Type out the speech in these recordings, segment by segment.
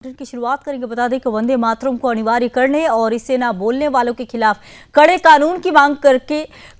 की शुरुआत करेंगे। बता दें कि वंदे मातरम को अनिवार्य करने और इसे ना बोलने वालों के खिलाफ कड़े कानून की मांग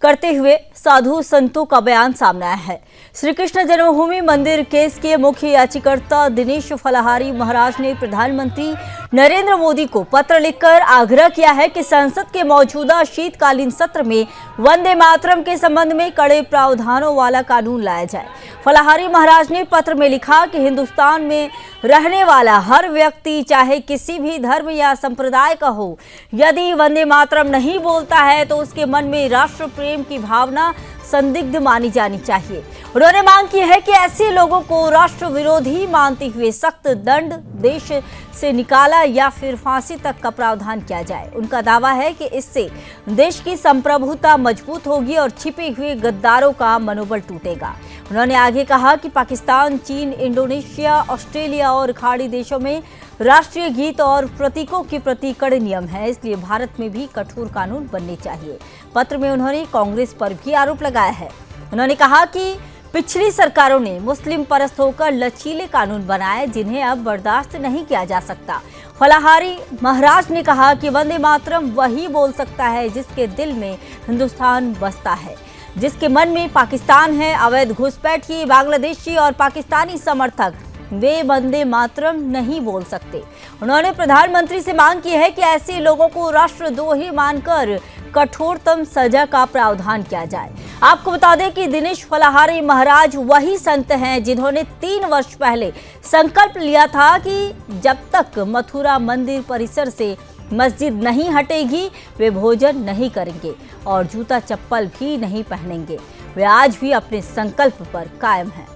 करते हुए साधु संतों का बयान सामने आया है। श्री कृष्ण जन्मभूमि मंदिर केस के मुख्य याचिकाकर्ता दिनेश फलाहारी महाराज ने प्रधानमंत्री नरेंद्र मोदी को पत्र लिखकर आग्रह किया है कि संसद के मौजूदा शीतकालीन सत्र में वंदे मातरम के संबंध में कड़े प्रावधानों वाला कानून लाया जाए। फलाहारी महाराज ने पत्र में लिखा कि हिंदुस्तान में रहने वाला हर व्यक्ति चाहे किसी भी धर्म या संप्रदाय का हो, यदि वंदे मातरम नहीं बोलता है तो उसके मन में राष्ट्र प्रेम की भावना संदिग्ध मानी जानी चाहिए। उन्होंने मांग की है कि ऐसे लोगों को राष्ट्र विरोधी मानते हुए सख्त दंड देश से निकाला या फिर फांसी तक का प्रावधान किया जाए। उनका दावा है कि इससे देश की संप्रभुता मजबूत होगी और छिपे हुए गद्दारों का मनोबल टूटेगा। उन्होंने आगे कहा कि पाकिस्तान, चीन, इंडोनेशिया, ऑस्ट्रेलिया और खाड़ी देशों में राष्ट्रीय गीत और प्रतीकों के प्रति कड़े नियम है, इसलिए भारत में भी कठोर कानून बनने चाहिए। पत्र में उन्होंने कांग्रेस पर भी आरोप लगाया है। उन्होंने कहा कि पिछली सरकारों ने मुस्लिम परस्त होकर लचीले कानून बनाए, जिन्हें अब बर्दाश्त नहीं किया जा सकता। फलाहारी महाराज ने कहा कि वंदे मातरम वही बोल सकता है जिसके दिल में हिंदुस्तान बसता है, जिसके मन में पाकिस्तान है। अवैध घुसपैठिए, बांग्लादेशी और पाकिस्तानी समर्थक वे वंदे मातरम नहीं बोल सकते। उन्होंने प्रधानमंत्री से मांग की है कि ऐसे लोगों को राष्ट्रद्रोही मानकर कठोरतम सजा का प्रावधान किया जाए। आपको बता दें कि दिनेश फलाहारी महाराज वही संत हैं जिन्होंने 3 वर्ष पहले संकल्प लिया था कि जब तक मथुरा मंदिर परिसर से मस्जिद नहीं हटेगी वे भोजन नहीं करेंगे और जूता चप्पल भी नहीं पहनेंगे। वे आज भी अपने संकल्प पर कायम हैं।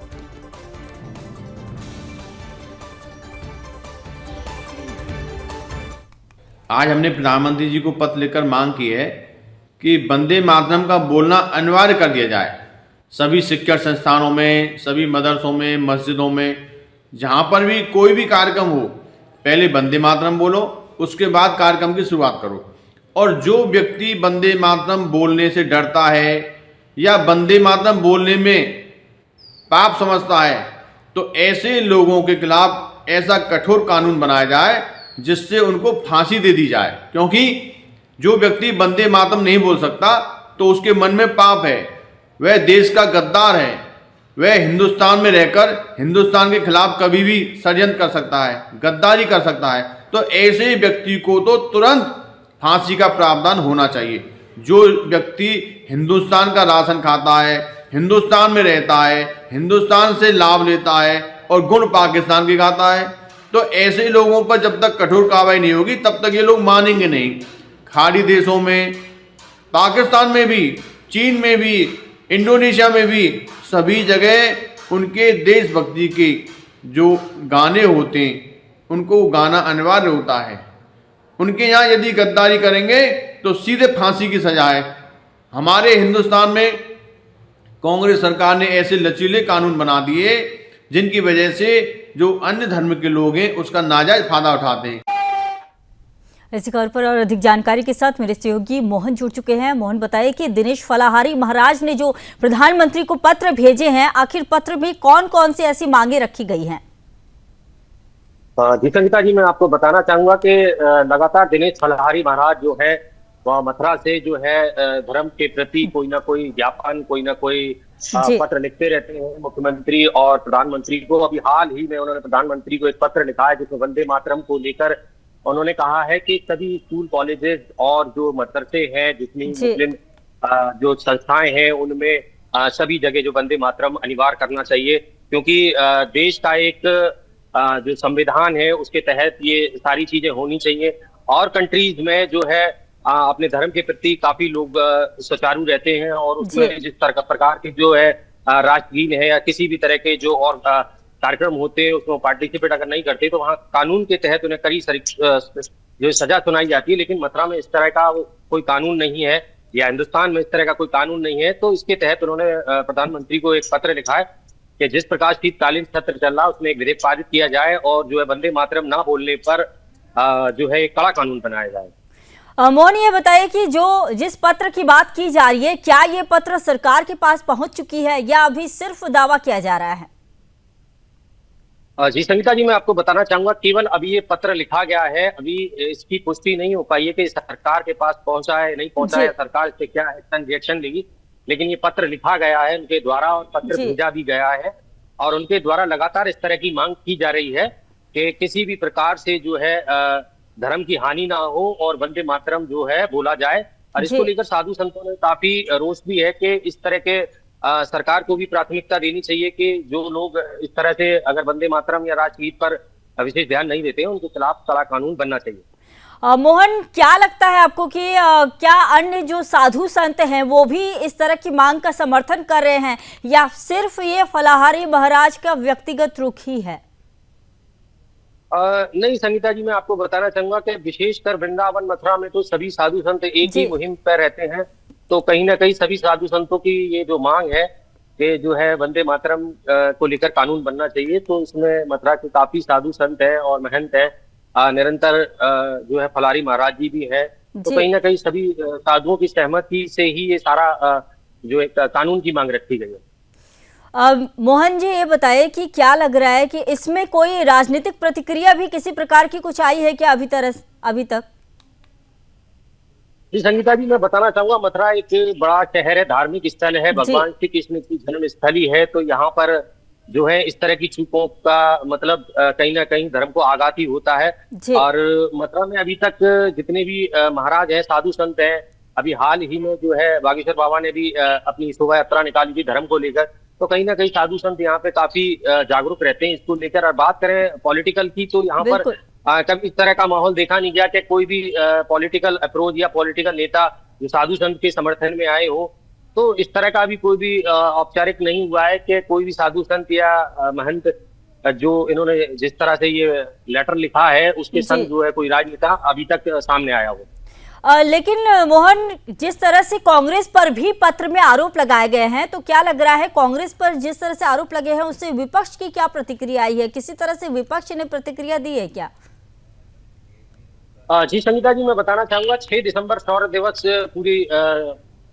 आज हमने प्रधानमंत्री जी को पत्र लिखकर मांग की है कि वंदे मातरम का बोलना अनिवार्य कर दिया जाए। सभी शिक्षण संस्थानों में, सभी मदरसों में, मस्जिदों में, जहाँ पर भी कोई भी कार्यक्रम हो, पहले वंदे मातरम बोलो, उसके बाद कार्यक्रम की शुरुआत करो। और जो व्यक्ति वंदे मातरम बोलने से डरता है या वंदे मातरम बोलने में पाप समझता है, तो ऐसे लोगों के खिलाफ ऐसा कठोर कानून बनाया जाए जिससे उनको फांसी दे दी जाए। क्योंकि जो व्यक्ति वंदे मातरम नहीं बोल सकता तो उसके मन में पाप है, वह देश का गद्दार है, वह हिंदुस्तान में रहकर हिंदुस्तान के खिलाफ कभी भी षड्यंत्र कर सकता है, गद्दारी कर सकता है। तो ऐसे व्यक्ति को तो तुरंत फांसी का प्रावधान होना चाहिए। जो व्यक्ति हिंदुस्तान का राशन खाता है, हिंदुस्तान में रहता है, हिंदुस्तान से लाभ लेता है और गुण पाकिस्तान के गाता है, तो ऐसे लोगों पर जब तक कठोर कार्रवाई नहीं होगी तब तक ये लोग मानेंगे नहीं। खाड़ी देशों में, पाकिस्तान में भी, चीन में भी, इंडोनेशिया में भी, सभी जगह उनके देशभक्ति के जो गाने होते हैं उनको गाना अनिवार्य होता है। उनके यहाँ यदि गद्दारी करेंगे तो सीधे फांसी की सजा है। हमारे हिंदुस्तान में कांग्रेस सरकार ने ऐसे लचीले कानून बना दिए जिनकी वजह से जो अन्य धर्म के लोग हैं उसका नाजायज फायदा उठाते हैं। इसी खबर पर और अधिक जानकारी के साथ मेरे सहयोगी मोहन जुड़ चुके हैं। मोहन, बताइए कि दिनेश फलाहारी महाराज ने जो प्रधानमंत्री को पत्र भेजे हैं, आखिर पत्र में कौन कौन सी ऐसी मांगे रखी गई हैं? जी संगीता जी, मैं आपको बताना चाहूंगा कि लगातार दिनेश फलाहारी महाराज जो है वह मथुरा से जो है धर्म के प्रति कोई ना कोई ज्ञापन, कोई ना कोई पत्र लिखते रहते हैं मुख्यमंत्री और प्रधानमंत्री को। अभी हाल ही में उन्होंने प्रधानमंत्री को एक पत्र लिखा है जिसमें वंदे मातरम को लेकर उन्होंने कहा है कि सभी स्कूल, कॉलेजेस और जो मदरसे हैं, जितनी मुस्लिम जो संस्थाएं हैं, उनमें सभी जगह जो वंदे मातरम अनिवार्य करना चाहिए। क्योंकि देश का एक जो संविधान है उसके तहत ये सारी चीजें होनी चाहिए। और कंट्रीज में जो है अपने धर्म के प्रति काफी लोग सुचारू रहते हैं और उसमें जिस प्रकार के जो है राष्ट्रगीत है या किसी भी तरह के जो और कार्यक्रम होते हैं उसमें पार्टिसिपेट अगर नहीं करते तो वहाँ कानून के तहत उन्हें कड़ी जो सजा सुनाई जाती है। लेकिन मथुरा में इस तरह का कोई कानून नहीं है या हिंदुस्तान में इस तरह का कोई कानून नहीं है। तो इसके तहत उन्होंने प्रधानमंत्री को एक पत्र लिखा है कि जिस प्रकार शीतकालीन सत्र चल रहा है उसमें एक विधेयक पारित किया जाए और जो है वंदे मातरम ना बोलने पर जो है एक कड़ा कानून बनाया जाए। मोहन, ये बताइए कि जिस पत्र की बात की जा रही है, क्या ये पत्र सरकार के पास पहुंच चुकी है या अभी सिर्फ दावा किया जा रहा है? जी संगीता जी, मैं आपको बताना चाहूंगा, केवल अभी ये पत्र लिखा गया है, अभी इसकी पुष्टि नहीं हो पाई है कि सरकार के पास पहुंचा है नहीं पहुंचा जी है, सरकार इससे क्या एक्शन रिएक्शन लेगी। लेकिन ये पत्र लिखा गया है उनके द्वारा और पत्र जी भेजा भी गया है, और उनके द्वारा लगातार इस तरह की मांग की जा रही है कि किसी भी प्रकार से जो है धर्म की हानि ना हो और वंदे मातरम जो है बोला जाए। और जी। इसको लेकर साधु संतों में काफी रोष भी है कि इस तरह के सरकार को भी प्राथमिकता देनी चाहिए कि जो लोग इस तरह से अगर वंदे मातरम या राष्ट्रगीत पर विशेष ध्यान नहीं देते हैं, उनके खिलाफ कड़ा कानून बनना चाहिए। मोहन, क्या लगता है आपको कि क्या अन्य जो साधु संत हैं वो भी इस तरह की मांग का समर्थन कर रहे हैं, या सिर्फ ये फलाहारी महाराज का व्यक्तिगत रुख ही है? नहीं संगीता जी, मैं आपको बताना चाहूंगा कि विशेषकर वृंदावन मथुरा में तो सभी साधु संत एक जी ही मुहिम पर रहते हैं। तो कहीं ना कहीं सभी साधु संतों की ये जो मांग है कि जो है वंदे मातरम को लेकर कानून बनना चाहिए, तो इसमें मथुरा के काफी साधु संत है और महंत है, निरंतर जो है फलारी महाराज जी भी है। तो जी। कहीं ना कहीं सभी साधुओं की सहमति से ही ये सारा जो एक कानून की मांग रखी गई है। मोहन जी, ये बताइए कि क्या लग रहा है कि इसमें कोई राजनीतिक प्रतिक्रिया भी किसी प्रकार की कुछ आई है क्या अभी तक? जी संगीता जी, मैं बताना चाहूंगा, मथुरा एक बड़ा शहर है, धार्मिक स्थल है, जी भगवान श्री कृष्ण की जन्म स्थली है। तो यहाँ पर जो है इस तरह की चूकों का मतलब कहीं ना कहीं धर्म को आघात ही होता है। जी और मथुरा में अभी तक जितने भी महाराज हैं, साधु संत हैं, अभी हाल ही में जो है बागेश्वर बाबा ने भी अपनी शोभा यात्रा निकाली थी धर्म को लेकर। तो कहीं ना कहीं साधु संत यहाँ पे काफी जागरूक रहते हैं इसको लेकर। और बात करें पॉलिटिकल की, तो यहाँ पर बिल्कुल। कभी इस तरह का माहौल देखा नहीं गया कि कोई भी पॉलिटिकल अप्रोच या पॉलिटिकल नेता जो साधु संत के समर्थन में आए हो। तो इस तरह का भी कोई भी औपचारिक नहीं हुआ है कि कोई भी साधु संत या महंत जो इन्होंने जिस तरह से ये लेटर लिखा है उसके जी संग जो है कोई राजनेता अभी तक सामने आया हो। लेकिन मोहन, जिस तरह से कांग्रेस पर भी पत्र में आरोप लगाए गए हैं, तो क्या लग रहा है कांग्रेस पर जिस तरह से आरोप लगे हैं उससे विपक्ष की क्या प्रतिक्रिया आई है? किसी तरह से विपक्ष ने प्रतिक्रिया दी है क्या? जी संगीता जी, मैं बताना चाहूंगा, 6 दिसंबर शौर्य दिवस पूरी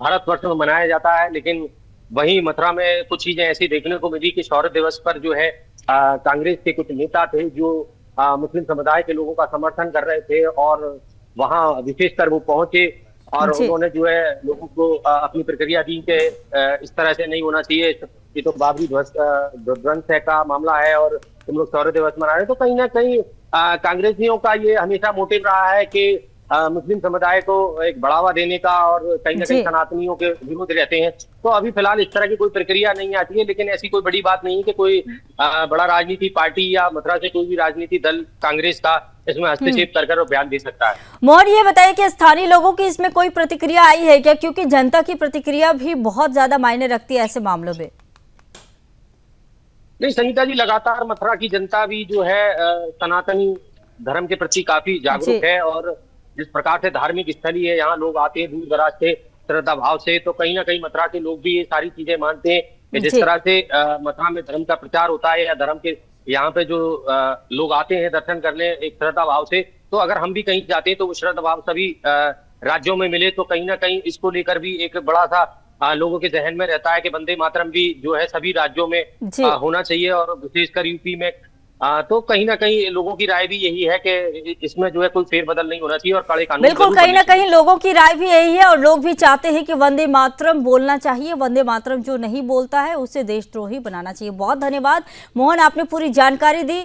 भारतवर्ष में मनाया जाता है। लेकिन वहीं मथुरा में कुछ चीजें ऐसी देखने को मिली कि शौर्य दिवस पर जो है कांग्रेस के कुछ नेता थे जो मुस्लिम समुदाय के लोगों का समर्थन कर रहे थे, और वहां विशेषकर वो पहुंचे और जी उन्होंने जो है लोगों को अपनी प्रतिक्रिया दी कि इस तरह से नहीं होना चाहिए, ये तो बाबरी ध्वंस का मामला है और तुम लोग शौर्य दिवस मना रहे हो। तो कहीं ना कहीं कांग्रेसियों का ये हमेशा मोटिव रहा है कि मुस्लिम समुदाय को एक बढ़ावा देने का, और कहीं ना कहीं जी सनातनियों के विरोध रहते हैं। तो अभी फिलहाल इस तरह की कोई प्रक्रिया नहीं आती है, लेकिन ऐसी कोई बड़ी बात नहीं है कि कोई बड़ा राजनीति पार्टी या मथुरा से कोई भी राजनीति दल कांग्रेस का इसमें हस्तक्षेप कर बयान दे सकता है। मोहन, ये बताइए कि स्थानीय लोगों की इसमें कोई प्रतिक्रिया आई है क्या? क्योंकि जनता की प्रतिक्रिया भी बहुत ज्यादा मायने रखती है ऐसे मामलों में। नहीं संगीता जी, लगातार मथुरा की जनता भी जो है सनातनी धर्म के प्रति काफी जी जागरूक है, और जिस प्रकार से धार्मिक स्थली है, यहाँ लोग आते हैं दूर दराज से श्रद्धा भाव से। तो कहीं ना कहीं मथुरा के लोग भी ये सारी चीजें मानते हैं कि जिस जी तरह से मथुरा में धर्म का प्रचार होता है या धर्म के यहाँ पे जो लोग आते हैं दर्शन करने एक श्रद्धा भाव से, तो अगर हम भी कहीं जाते हैं तो वो श्रद्धा भाव सभी राज्यों में मिले। तो कहीं ना कहीं इसको लेकर भी एक बड़ा सा लोगों के जहन में रहता है कि वंदे मातरम भी जो है सभी राज्यों में जी होना चाहिए, और विशेषकर यूपी में। तो कहीं ना कहीं लोगों की राय भी यही है कि इसमें जो है कोई फेरबदल नहीं होना चाहिए और कड़े कानून बिल्कुल, जरूर कहीं बनने ना चाहिए। कहीं लोगों की राय भी यही है, और लोग भी चाहते हैं कि वंदे मातरम बोलना चाहिए। वंदे मातरम जो नहीं बोलता है उसे देशद्रोही बनाना चाहिए। बहुत धन्यवाद मोहन, आपने पूरी जानकारी दी।